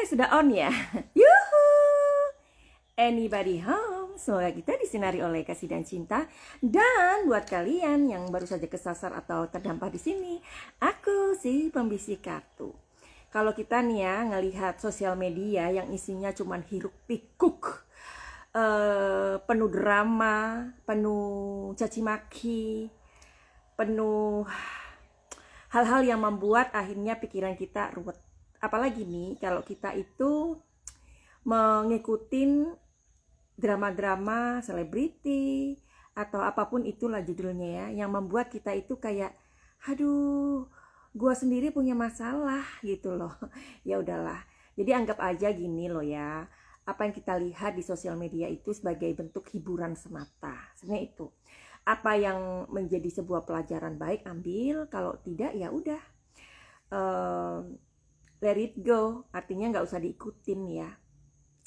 sudah on ya. Yuhu. Anybody home? Semoga kita disinari oleh kasih dan cinta. Dan buat kalian yang baru saja kesasar atau terdampar di sini, aku si pembisik kartu. Kalau kita nih ya ngelihat sosial media yang isinya cuman hiruk pikuk, penuh drama, penuh caci maki, penuh hal-hal yang membuat akhirnya pikiran kita ruwet. Apalagi nih kalau kita itu mengikutin drama-drama selebriti atau apapun itulah judulnya ya, yang membuat kita itu kayak aduh, gua sendiri punya masalah gitu loh. Ya udahlah. Jadi anggap aja gini loh ya. Apa yang kita lihat di sosial media itu sebagai bentuk hiburan semata. Sebenarnya itu. Apa yang menjadi sebuah pelajaran baik ambil, kalau tidak ya udah. Let it go. Artinya nggak usah diikutin ya.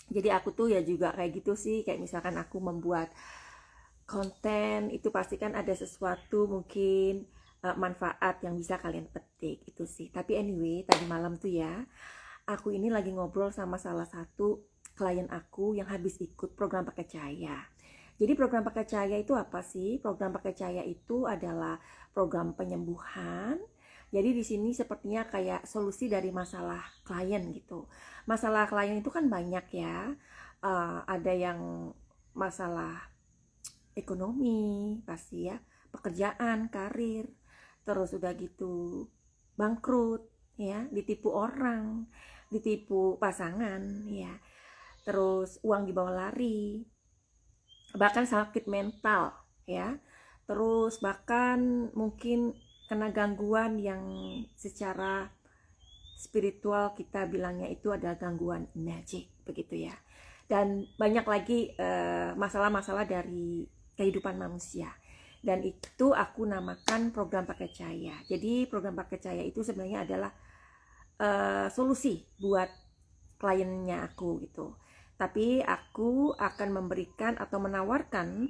Jadi aku tuh ya juga kayak gitu sih, kayak misalkan aku membuat konten itu pasti kan ada sesuatu mungkin manfaat yang bisa kalian petik itu sih. Tapi anyway, tadi malam tuh ya, aku ini lagi ngobrol sama salah satu klien aku yang habis ikut program Pakai Cahaya. Jadi program Pakai Cahaya itu apa sih? Program Pakai Cahaya itu adalah program penyembuhan. Jadi di sini sepertinya kayak solusi dari masalah klien gitu. Masalah klien itu kan banyak ya. Ada yang masalah ekonomi pasti ya, pekerjaan, karir, terus udah gitu bangkrut ya, ditipu orang, ditipu pasangan ya, terus uang dibawa lari, bahkan sakit mental ya, terus bahkan mungkin kena gangguan yang secara spiritual kita bilangnya itu adalah gangguan magic begitu ya. Dan banyak lagi masalah-masalah dari kehidupan manusia. Dan itu aku namakan program Pakai Cahaya. Jadi program Pakai Cahaya itu sebenarnya adalah solusi buat kliennya aku gitu. Tapi aku akan memberikan atau menawarkan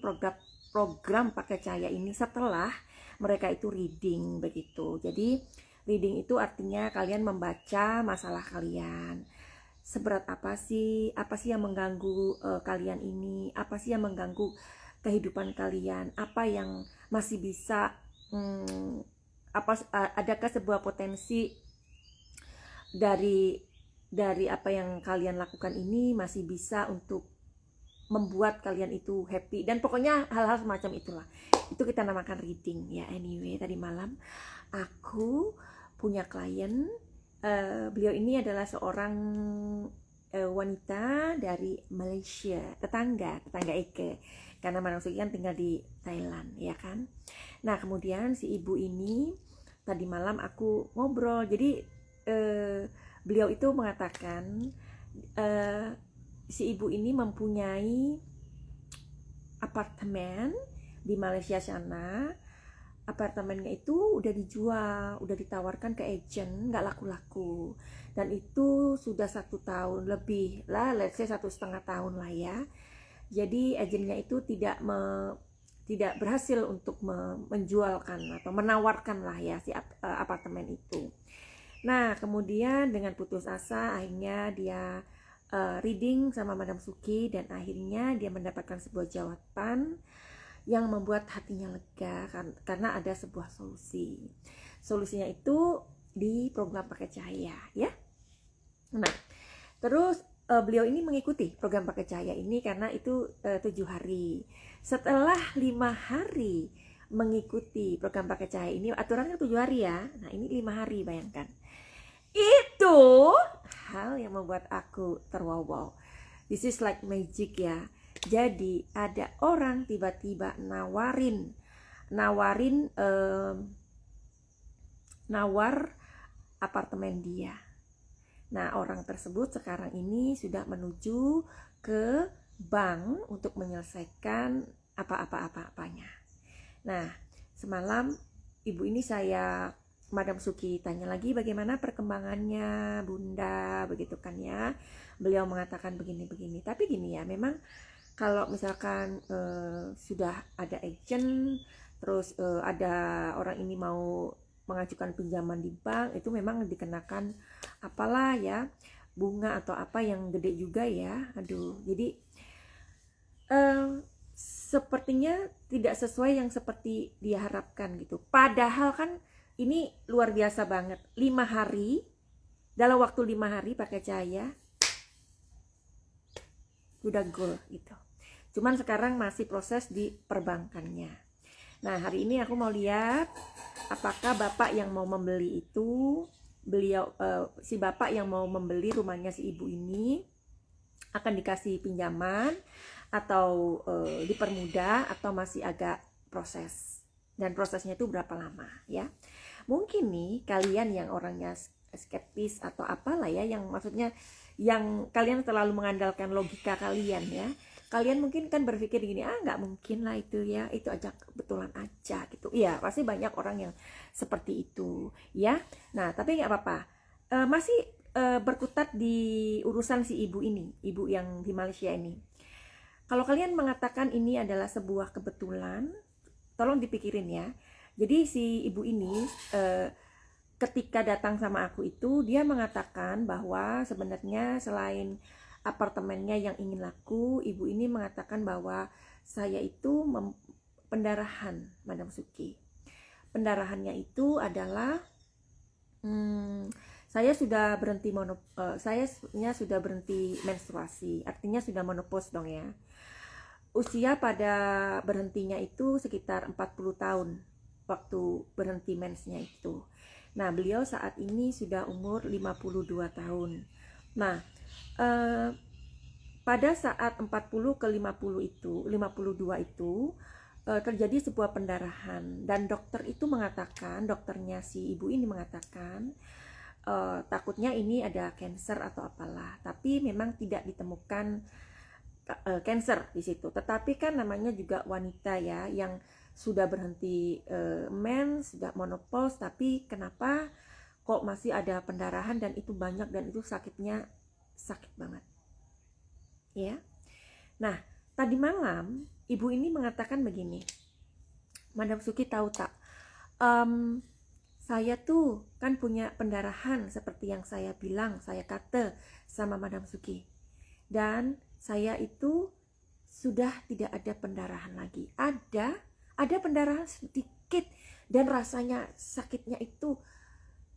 program Pakai Cahaya ini setelah mereka itu reading begitu. Jadi reading itu artinya kalian membaca masalah kalian. Seberat apa sih yang mengganggu kalian ini? Apa sih yang mengganggu kehidupan kalian? Apa yang masih bisa adakah sebuah potensi dari apa yang kalian lakukan ini masih bisa untuk membuat kalian itu happy, dan pokoknya hal-hal semacam itulah. Itu kita namakan reading ya. Anyway, tadi malam aku punya klien. Beliau ini adalah seorang wanita dari Malaysia, tetangga Eke, karena Madam Suki kan tinggal di Thailand ya kan. Nah kemudian si ibu ini tadi malam aku ngobrol. Jadi beliau itu mengatakan si ibu ini mempunyai apartemen di Malaysia sana. Apartemennya itu udah dijual, udah ditawarkan ke agent, nggak laku-laku. Dan itu sudah 1 tahun lebih lah, let's say 1,5 tahun lah ya. Jadi agennya itu tidak berhasil untuk menjualkan atau menawarkan lah ya si apartemen itu. Nah kemudian dengan putus asa akhirnya dia reading sama Madam Suki, dan akhirnya dia mendapatkan sebuah jawaban yang membuat hatinya lega karena ada sebuah solusi. Solusinya itu di program Pakai Cahaya ya. Nah terus beliau ini mengikuti program Pakai Cahaya ini karena itu 7 hari. Setelah 5 hari mengikuti program Pakai Cahaya ini, aturannya 7 hari ya. Nah ini 5 hari, bayangkan. Itu hal yang membuat aku terwow-wow. This is like magic ya. Jadi ada orang tiba-tiba nawar apartemen dia. Nah orang tersebut sekarang ini sudah menuju ke bank untuk menyelesaikan apa-apanya. Nah semalam ibu ini Madam Suki tanya lagi bagaimana perkembangannya Bunda begitu kan ya. Beliau mengatakan begini-begini. Tapi gini ya, memang kalau misalkan sudah ada agent, terus ada orang ini mau mengajukan pinjaman di bank, itu memang dikenakan apalah ya, bunga atau apa yang gede juga ya. Aduh, jadi sepertinya tidak sesuai yang seperti dia harapkan gitu. Padahal kan ini luar biasa banget. 5 hari, dalam waktu 5 hari pakai cahaya udah goal gitu. Cuman sekarang masih proses di perbankannya. Nah, hari ini aku mau lihat apakah bapak yang mau membeli itu, si bapak yang mau membeli rumahnya si ibu ini akan dikasih pinjaman atau dipermudah atau masih agak proses. Dan prosesnya itu berapa lama ya. Mungkin nih kalian yang orangnya skeptis atau apalah ya, yang maksudnya yang kalian terlalu mengandalkan logika kalian ya. Kalian mungkin kan berpikir gini, nggak mungkin lah itu ya, itu aja kebetulan aja gitu. Iya, pasti banyak orang yang seperti itu ya. Nah, tapi nggak apa-apa. Masih berkutat di urusan si ibu ini, ibu yang di Malaysia ini. Kalau kalian mengatakan ini adalah sebuah kebetulan, tolong dipikirin ya. Jadi si ibu ini ketika datang sama aku itu, dia mengatakan bahwa sebenarnya selain apartemennya yang ingin laku, ibu ini mengatakan bahwa saya itu pendarahan, Madam Suki. Pendarahannya itu adalah saya sudah berhenti sudah berhenti menstruasi, artinya sudah menopause dong ya. Usia pada berhentinya itu sekitar 40 tahun waktu berhenti mensnya itu. Nah, beliau saat ini sudah umur 52 tahun. Nah, pada saat 40 ke 52 itu terjadi sebuah pendarahan dan dokter itu mengatakan, dokternya si ibu ini mengatakan takutnya ini ada cancer atau apalah, tapi memang tidak ditemukan cancer di situ. Tetapi kan namanya juga wanita ya yang sudah berhenti mens, sudah menopause, tapi kenapa kok masih ada pendarahan dan itu banyak dan itu sakitnya sakit banget. Ya. Nah, tadi malam ibu ini mengatakan begini. Madam Suki tahu tak? Saya tuh kan punya pendarahan seperti yang saya bilang, saya kata sama Madam Suki. Dan saya itu sudah tidak ada pendarahan lagi. Ada pendarahan sedikit dan rasanya sakitnya itu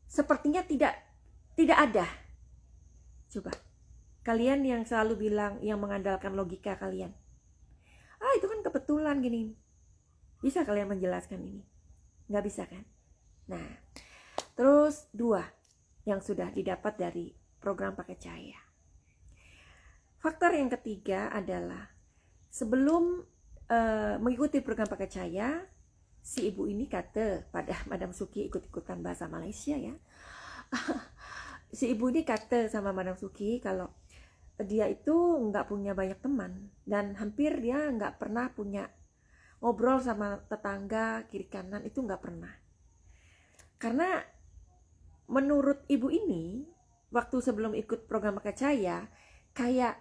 sepertinya tidak ada. Coba kalian yang selalu bilang, yang mengandalkan logika kalian, itu kan kebetulan gini, bisa kalian menjelaskan ini? Nggak bisa kan? Nah, terus 2 yang sudah didapat dari program pakai cahaya. Faktor yang ketiga adalah sebelum mengikuti program pakai cahaya, si ibu ini kata pada Madam Suki, ikut-ikutan bahasa Malaysia ya. Si ibu ini kata sama Madam Suki kalau dia itu nggak punya banyak teman dan hampir dia nggak pernah punya ngobrol sama tetangga kiri kanan, itu nggak pernah. Karena menurut ibu ini waktu sebelum ikut program pakai cahaya kayak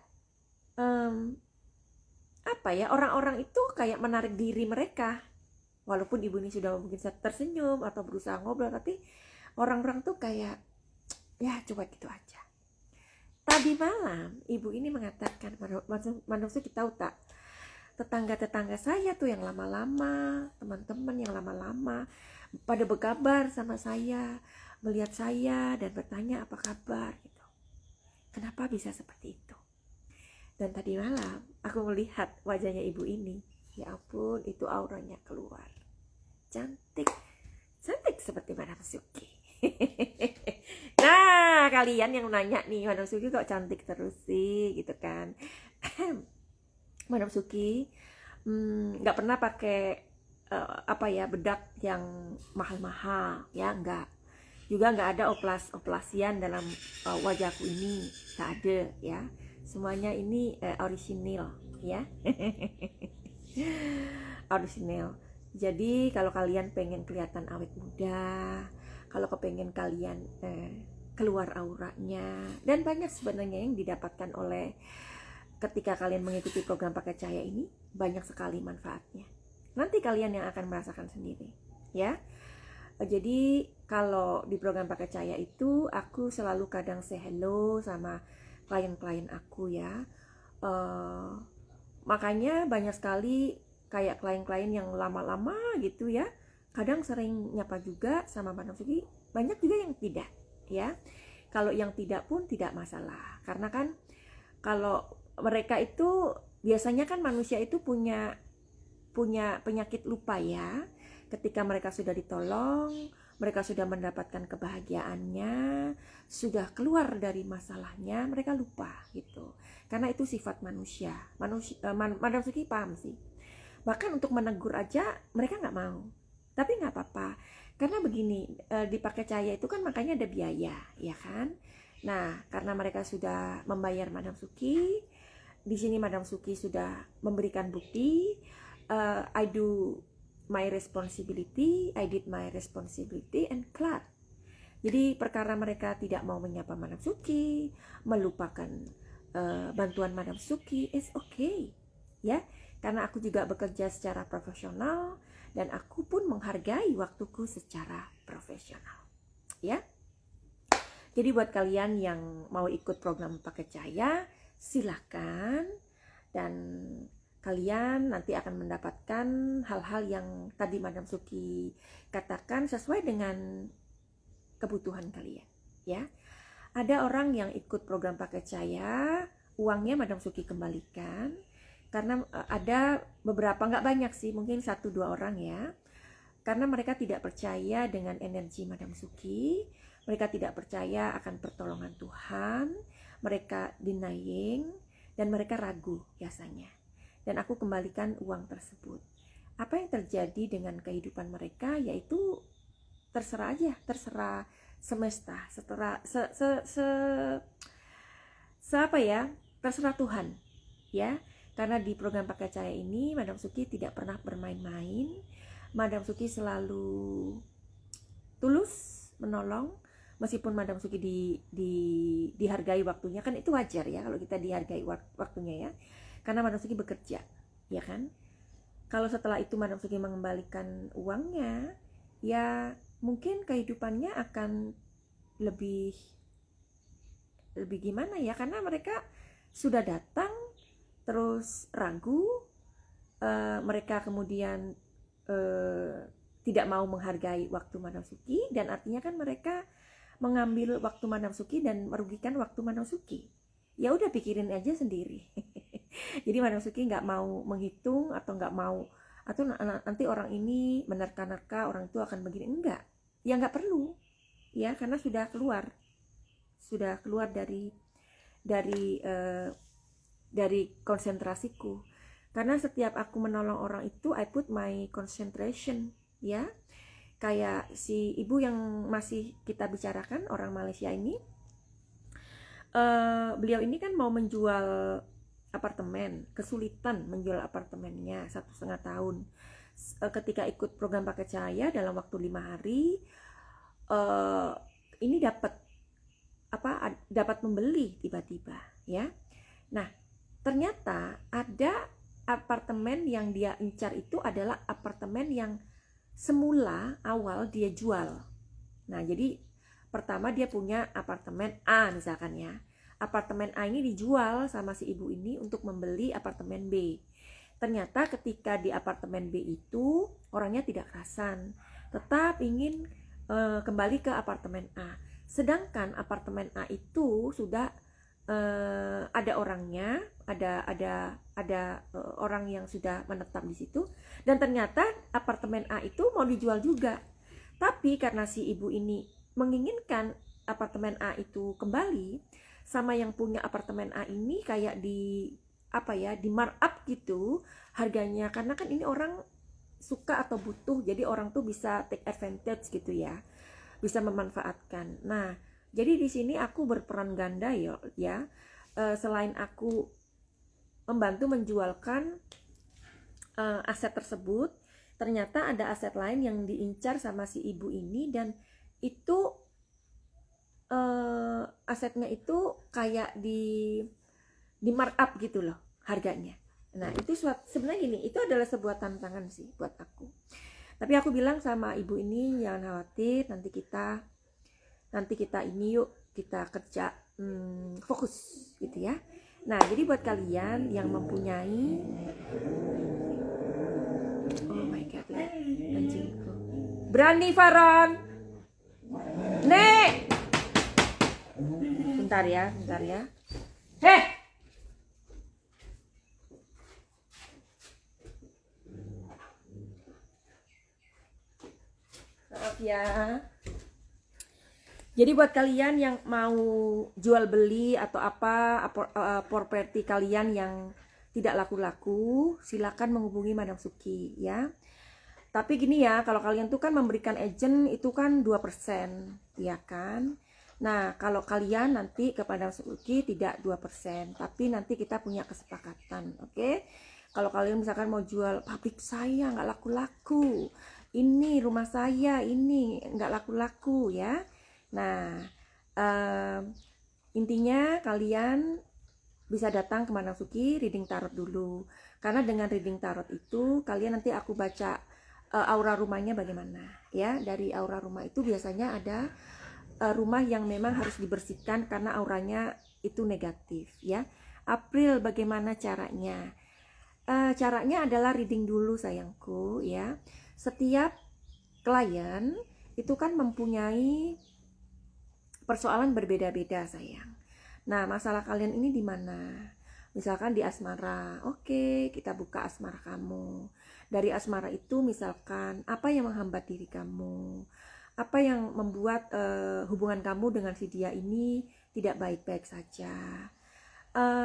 orang-orang itu kayak menarik diri mereka, walaupun ibu ini sudah mungkin tersenyum atau berusaha ngobrol, tapi orang-orang tuh kayak ya coba gitu aja. Tadi malam ibu ini mengatakan, manusia kita tahu tak, tetangga-tetangga saya tuh yang lama-lama, teman-teman yang lama-lama pada berkabar sama saya, melihat saya dan bertanya apa kabar gitu. Kenapa bisa seperti itu? Dan tadi malam aku melihat wajahnya ibu ini, ya ampun, itu auranya keluar, cantik seperti Madam Suki. Nah, kalian yang nanya nih, Madam Suki kok cantik terus sih gitu kan. Madam Suki nggak pernah pakai bedak yang mahal-mahal ya, nggak. Juga nggak ada oplasian dalam wajahku ini, nggak ada ya. Semuanya ini orisinil ya. Orisinil. Jadi kalau kalian pengen kelihatan awet muda, kalau kepengen kalian keluar auranya, dan banyak sebenarnya yang didapatkan oleh ketika kalian mengikuti program pakai cahaya ini, banyak sekali manfaatnya. Nanti kalian yang akan merasakan sendiri ya. Jadi kalau di program pakai cahaya itu aku selalu kadang say hello sama klien-klien aku ya. Makanya banyak sekali kayak klien-klien yang lama-lama gitu ya, kadang sering nyapa juga sama Madam Suki, banyak juga yang tidak ya. Kalau yang tidak pun tidak masalah, karena kan kalau mereka itu biasanya kan manusia itu punya penyakit lupa ya. Ketika mereka sudah ditolong, mereka sudah mendapatkan kebahagiaannya, sudah keluar dari masalahnya, mereka lupa gitu. Karena itu sifat manusia. Madam Suki paham sih. Bahkan untuk menegur aja mereka nggak mau. Tapi nggak apa-apa. Karena begini, dipakai cahaya itu kan makanya ada biaya, ya kan? Nah, karena mereka sudah membayar Madam Suki, di sini Madam Suki sudah memberikan bukti. I do my responsibility, I did my responsibility and clap. Jadi perkara mereka tidak mau menyapa Madam Suki, melupakan bantuan Madam Suki, it's okay, ya. Karena aku juga bekerja secara profesional dan aku pun menghargai waktuku secara profesional, ya. Jadi buat kalian yang mau ikut program pakai cahaya, silakan, dan kalian nanti akan mendapatkan hal-hal yang tadi Madam Suki katakan sesuai dengan kebutuhan kalian, ya. Ada orang yang ikut program pakai cahaya, uangnya Madam Suki kembalikan, karena ada beberapa, nggak banyak sih, mungkin 1-2 orang ya, karena mereka tidak percaya dengan energi Madam Suki, mereka tidak percaya akan pertolongan Tuhan, mereka denying, dan mereka ragu biasanya. Dan aku kembalikan uang tersebut. Apa yang terjadi dengan kehidupan mereka, yaitu terserah aja, terserah semesta, terserah Tuhan, ya. Karena di program pakai cahaya ini Madam Suki tidak pernah bermain-main. Madam Suki selalu tulus menolong, meskipun Madam Suki dihargai waktunya, kan itu wajar ya kalau kita dihargai waktunya ya. Karena Madam Suki bekerja, ya kan? Kalau setelah itu Madam Suki mengembalikan uangnya, ya mungkin kehidupannya akan lebih gimana ya? Karena mereka sudah datang, terus ragu, mereka kemudian tidak mau menghargai waktu Madam Suki, dan artinya kan mereka mengambil waktu Madam Suki dan merugikan waktu Madam Suki. Ya udah, pikirin aja sendiri. Jadi Madam Suki nggak mau menghitung atau nggak mau atau nanti orang ini menerka-nerka orang itu akan begini, enggak. Ya nggak perlu, ya, karena sudah keluar dari konsentrasiku. Karena setiap aku menolong orang itu, I put my concentration, ya. Kayak si ibu yang masih kita bicarakan, orang Malaysia ini, beliau ini kan mau menjual apartemen, kesulitan menjual apartemennya 1,5 tahun. Ketika ikut program pakai cahaya dalam waktu 5 hari, ini dapat membeli tiba-tiba, ya. Nah, ternyata ada apartemen yang dia incar itu adalah apartemen yang semula awal dia jual. Nah, jadi pertama dia punya apartemen A misalkan ya. Apartemen A ini dijual sama si ibu ini untuk membeli apartemen B. Ternyata ketika di apartemen B itu orangnya tidak kerasan, tetap ingin kembali ke apartemen A. Sedangkan apartemen A itu sudah ada orangnya, ada orang yang sudah menetap di situ, dan ternyata apartemen A itu mau dijual juga. Tapi karena si ibu ini menginginkan apartemen A itu kembali, sama yang punya apartemen A ini kayak di markup gitu harganya, karena kan ini orang suka atau butuh, jadi orang tuh bisa take advantage gitu ya, bisa memanfaatkan. Nah, jadi di sini aku berperan ganda ya. Selain aku membantu menjualkan aset tersebut, ternyata ada aset lain yang diincar sama si ibu ini, dan itu asetnya itu kayak di markup gitu loh harganya. Nah, itu sebenarnya gini, itu adalah sebuah tantangan sih buat aku. Tapi aku bilang sama ibu ini, jangan khawatir, nanti kita ini yuk, kita kerja fokus gitu ya. Nah, jadi buat kalian yang mempunyai, oh my god, lihat anjingku. Berani Faron. Nek. Bentar ya. Heh. Maaf ya. Jadi buat kalian yang mau jual beli atau apa properti kalian yang tidak laku-laku, silakan menghubungi Madam Suki ya. Tapi gini ya, kalau kalian tuh kan memberikan agent itu kan 2%, ya kan? Nah, kalau kalian nanti kepada Madam Suki tidak 2%, tapi nanti kita punya kesepakatan, oke? Kalau kalian misalkan mau jual pabrik saya nggak laku-laku, ini rumah saya ini nggak laku-laku ya. Nah, intinya kalian bisa datang ke Madam Suki reading tarot dulu. Karena dengan reading tarot itu kalian nanti aku baca aura rumahnya bagaimana ya. Dari aura rumah itu biasanya ada rumah yang memang harus dibersihkan karena auranya itu negatif ya. April, bagaimana caranya? Caranya adalah reading dulu sayangku ya. Setiap klien itu kan mempunyai persoalan berbeda-beda sayang. Nah, masalah kalian ini di mana? Misalkan di asmara, oke, kita buka asmara kamu. Dari asmara itu misalkan apa yang menghambat diri kamu? Apa yang membuat hubungan kamu dengan si dia ini tidak baik-baik saja?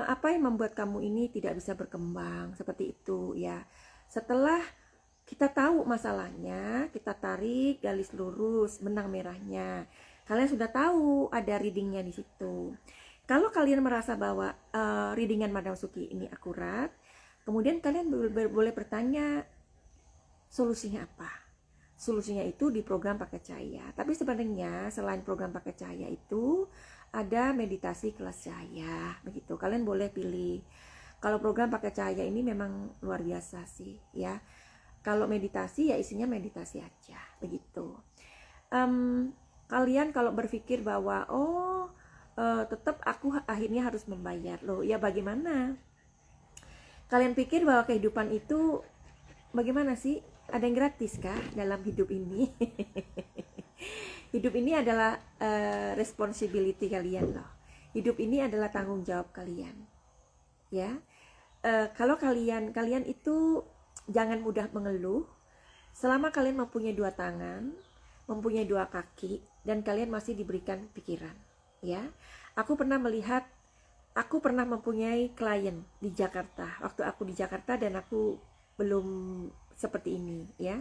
Apa yang membuat kamu ini tidak bisa berkembang? Seperti itu ya. Setelah kita tahu masalahnya, kita tarik garis lurus benang merahnya. Kalian sudah tahu ada readingnya di situ. Kalau kalian merasa bahwa readingan Madam Suki ini akurat, kemudian kalian boleh bertanya solusinya apa. Solusinya itu di program pakai cahaya. Tapi sebenarnya selain program pakai cahaya itu ada meditasi kelas cahaya, begitu. Kalian boleh pilih. Kalau program pakai cahaya ini memang luar biasa sih, ya. Kalau meditasi ya isinya meditasi aja, begitu. Kalian kalau berpikir bahwa tetap aku akhirnya harus membayar loh, ya bagaimana? Kalian pikir bahwa kehidupan itu bagaimana sih? Ada yang gratis kah dalam hidup ini? Hidup ini adalah responsibility kalian loh. Hidup ini adalah tanggung jawab kalian, ya. Kalau kalian itu jangan mudah mengeluh. Selama kalian mempunyai 2 tangan, mempunyai 2 kaki, dan kalian masih diberikan pikiran, ya. Aku pernah mempunyai klien di Jakarta. Waktu aku di Jakarta dan aku belum seperti ini, ya.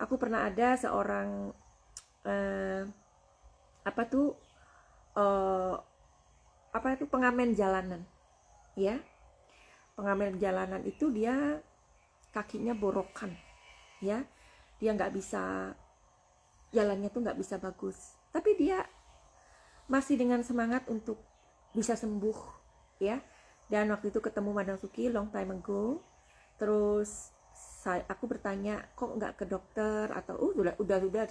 Aku pernah ada seorang pengamen jalanan, ya. Pengamen jalanan itu dia kakinya borokan, ya. Dia nggak bisa, jalannya tuh nggak bisa bagus, tapi dia masih dengan semangat untuk bisa sembuh, ya. Dan waktu itu ketemu Madam Suki long time ago, terus aku bertanya kok nggak ke dokter atau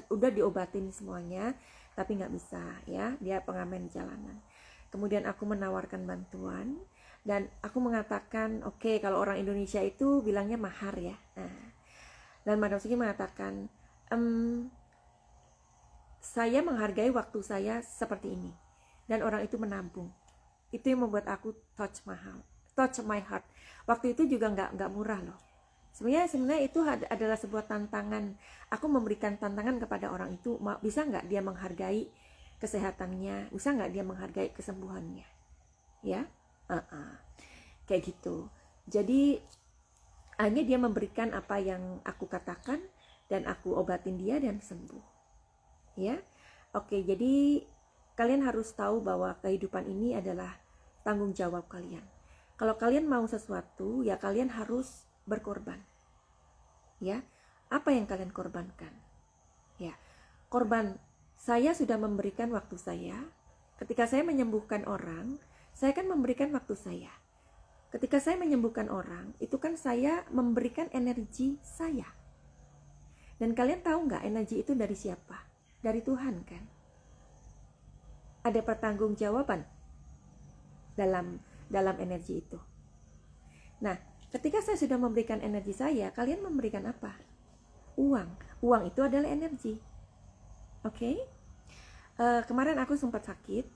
udah diobatin semuanya tapi nggak bisa, ya. Dia pengamen jalanan. Kemudian aku menawarkan bantuan dan aku mengatakan oke, kalau orang Indonesia itu bilangnya mahar, ya. Nah, dan Madam Suki mengatakan saya menghargai waktu saya seperti ini, dan orang itu menabung. Itu yang membuat aku touch my heart. Waktu itu juga nggak murah loh. Sebenarnya itu adalah sebuah tantangan. Aku memberikan tantangan kepada orang itu, bisa nggak dia menghargai kesehatannya, bisa nggak dia menghargai kesembuhannya, ya. Kayak gitu. Jadi hanya dia memberikan apa yang aku katakan dan aku obatin dia dan sembuh, ya. Oke, jadi kalian harus tahu bahwa kehidupan ini adalah tanggung jawab kalian. Kalau kalian mau sesuatu, ya kalian harus berkorban, ya. Apa yang kalian korbankan? Ya, korban. Saya sudah memberikan waktu saya. Ketika saya menyembuhkan orang, saya kan memberikan waktu saya. Ketika saya menyembuhkan orang, itu kan saya memberikan energi saya. Dan kalian tahu nggak energi itu dari siapa? Dari Tuhan kan? Ada pertanggungjawaban dalam energi itu. Nah, ketika saya sudah memberikan energi saya, kalian memberikan apa? Uang. Uang itu adalah energi. Oke? Kemarin aku sempat sakit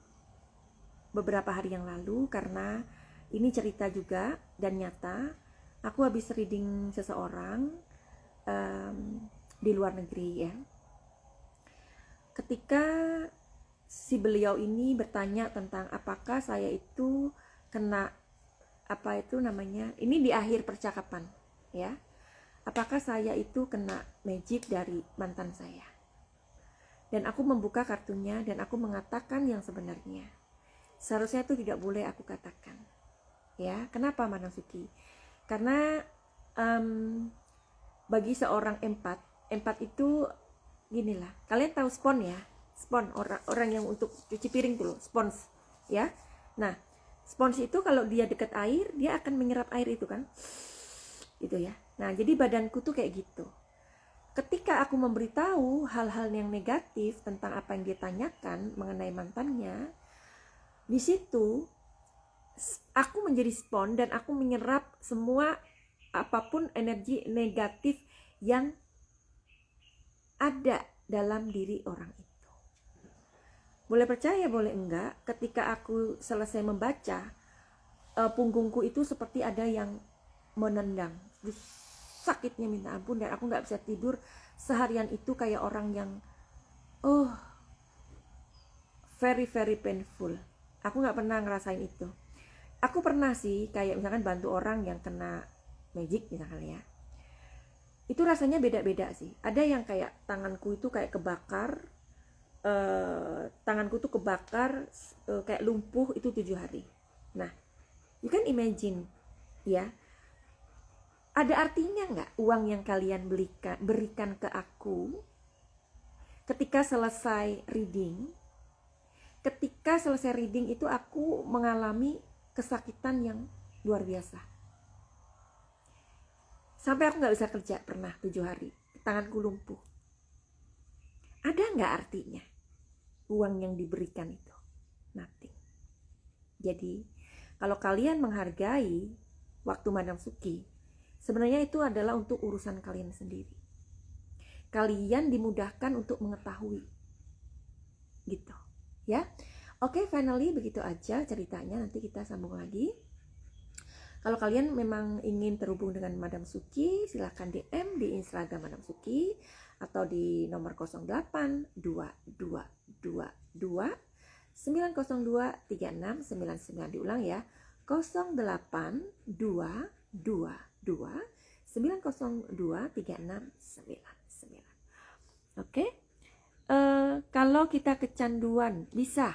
beberapa hari yang lalu karena ini cerita juga dan nyata. Aku habis reading seseorang di luar negeri ya. Ketika si beliau ini bertanya tentang apakah saya itu kena apa itu namanya, ini di akhir percakapan ya, apakah saya itu kena magic dari mantan saya. Dan aku membuka kartunya dan aku mengatakan yang sebenarnya. Seharusnya itu tidak boleh aku katakan ya. Kenapa Madam Suki? Karena bagi seorang empat itu ginilah, kalian tahu spons ya, spons, orang yang untuk cuci piring tuh loh, spons ya. Nah, spons itu kalau dia dekat air, dia akan menyerap air itu kan, gitu ya. Nah, jadi badanku tuh kayak gitu. Ketika aku memberitahu hal-hal yang negatif tentang apa yang dia tanyakan mengenai mantannya, di situ aku menjadi spons dan aku menyerap semua apapun energi negatif yang ada dalam diri orang itu. Boleh percaya, boleh enggak, ketika aku selesai membaca, punggungku itu seperti ada yang menendang. Sakitnya minta ampun, dan aku gak bisa tidur seharian itu kayak orang yang very very painful. Aku gak pernah ngerasain itu. Aku pernah sih kayak misalkan bantu orang yang kena magic misalkan ya. Itu rasanya beda-beda sih. Ada yang kayak tanganku itu kayak kebakar, tanganku tuh kebakar kayak lumpuh itu 7 hari. Nah, you can imagine ya, ada artinya nggak uang yang kalian berikan ke aku ketika selesai reading? Ketika selesai reading itu aku mengalami kesakitan yang luar biasa. Sampai aku gak bisa kerja pernah 7 hari. Tanganku lumpuh. Ada gak artinya uang yang diberikan itu? Nothing. Jadi kalau kalian menghargai waktu Madam Suki, sebenarnya itu adalah untuk urusan kalian sendiri. Kalian dimudahkan untuk mengetahui. Gitu ya. Oke, finally begitu aja ceritanya. Nanti kita sambung lagi. Kalau kalian memang ingin terhubung dengan Madam Suki, silahkan DM di Instagram Madam Suki atau di nomor 082222 902 3699. Diulang ya, 082222 902 3699. Oke. Kalau kita kecanduan, bisa.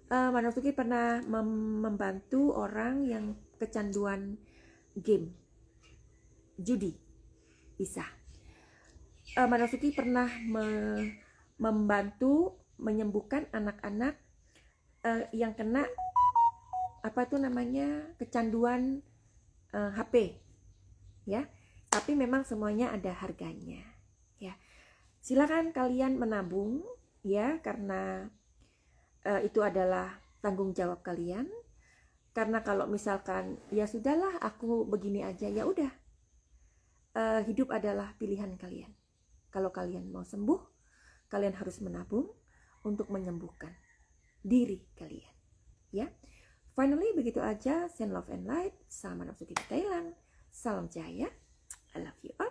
Madam Suki pernah membantu orang yang kecanduan game, judi, bisa. Madam Suki pernah membantu menyembuhkan anak-anak yang kena apa itu namanya, kecanduan HP, ya. Tapi memang semuanya ada harganya, ya. Silakan kalian menabung, ya, karena itu adalah tanggung jawab kalian. Karena kalau misalkan ya sudahlah aku begini aja, ya udah, hidup adalah pilihan kalian. Kalau kalian mau sembuh, kalian harus menabung untuk menyembuhkan diri kalian, ya. Finally begitu aja. Send love and light. Salam Madam Suki di Thailand. Salam cahaya. I love you all.